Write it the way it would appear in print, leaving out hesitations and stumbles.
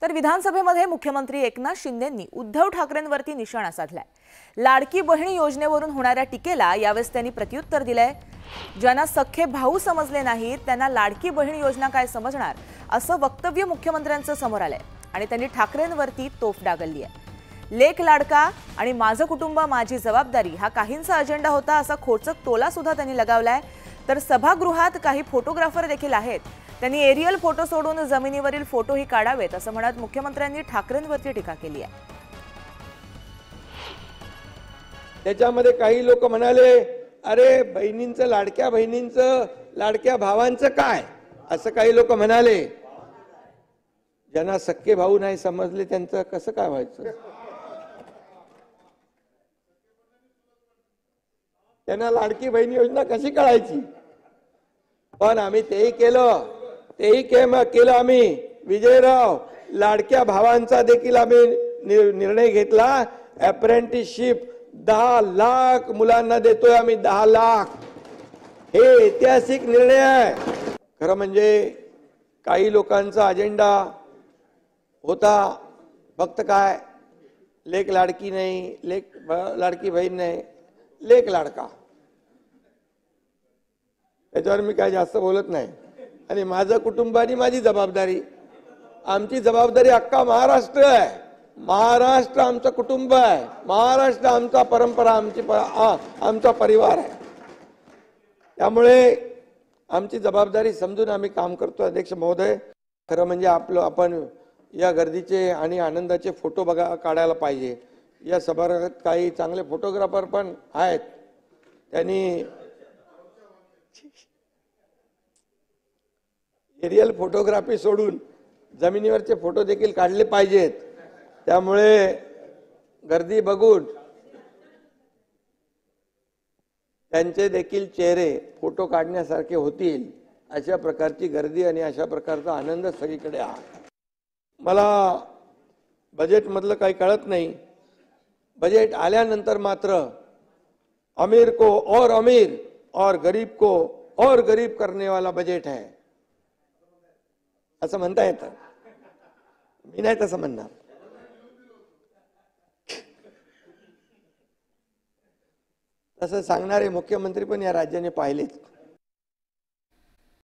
तर विधानसभेमध्ये मुख्यमंत्री एकनाथ शिंदेंनी उद्धव ठाकरेंवरती निशाणा साधलाय। लाडकी बहिणी योजनेवरून होणाऱ्या टीकेला यावेळेस त्यांनी प्रत्युत्तर दिलंय। ज्यांना सख्खे भाऊ समजले नाहीत त्यांना लाडकी बहिणी योजना काय समजणार असं वक्तव्य मुख्यमंत्र्यांचं समोर आलंय आणि त्यांनी ठाकरेंवरती तोफ डागलली आहे। लेक लाडका आणि माझं कुटुंब माझी जबाबदारी हा काहींचा अजेंडा होता असा खोचक टोला सुद्धा त्यांनी लगावलाय। तर सभागृहात काही फोटोग्राफर देखील आहेत, त्यांनी एरियल फोटो सोडून जमिनीवरील फोटोही काढावेत असं म्हणत मुख्यमंत्र्यांनी ठाकरेंवरती टीका केली आहे। त्याच्यामध्ये काही लोक म्हणाले, अरे बहिणींचं लाडक्या बहिणींचं लाडक्या भावांचं काय, असं काही लोक म्हणाले। ज्यांना सख्खे भाऊ नाही समजले त्यांचं कसं काय व्हायचं, त्यांना लाडकी बहिणी योजना कशी कळायची। पण आम्ही तेही केलं आम्ही विजयराव, लाडक्या भावांचा देखील आम्ही निर्णय घेतला। अप्रेंटिसशिप 10 लाख मुलांना देतोय आम्ही, 10 लाख। हे ऐतिहासिक निर्णय आहे। खरं म्हणजे काही लोकांचा अजेंडा होता फक्त काय, लेक लाडकी नाही, लाडकी बहीण नाही, लेक लाडका। त्याच्यावर मी काय जास्त बोलत नाही। आणि माझं कुटुंब आणि माझी जबाबदारी, आमची जबाबदारी अख्खा महाराष्ट्र आहे। महाराष्ट्र आमचं कुटुंब आहे, महाराष्ट्र आमचा परंपरा, आमचा परिवार आहे। त्यामुळे आमची जबाबदारी समजून आम्ही काम करतो। अध्यक्ष महोदय, खरं म्हणजे आपण या गर्दीचे आणि आनंदाचे फोटो काढायला पाहिजे। या सभागृहात काही चांगले फोटोग्राफर पण आहेत, त्यांनी एरियल फोटोग्राफी सोडून जमिनीवरचे फोटो देखील काढले पाहिजेत। त्यामुळे गर्दी बघून त्यांचे देखील चेहरे फोटो काढण्यासारखे होतील अशा प्रकारची गर्दी आणि अशा प्रकारचा आनंद सगळीकडे आहे। मला बजेट मधलं काही कळत नाही। बजेट आल्यानंतर मात्र अमीर को और अमीर और गरीब को और गरीब करने वाला बजेट है असं म्हणता येतं। मी नाही तसं म्हणणार। तसं सांगणारे मुख्यमंत्री पण या राज्याने पाहिलेत।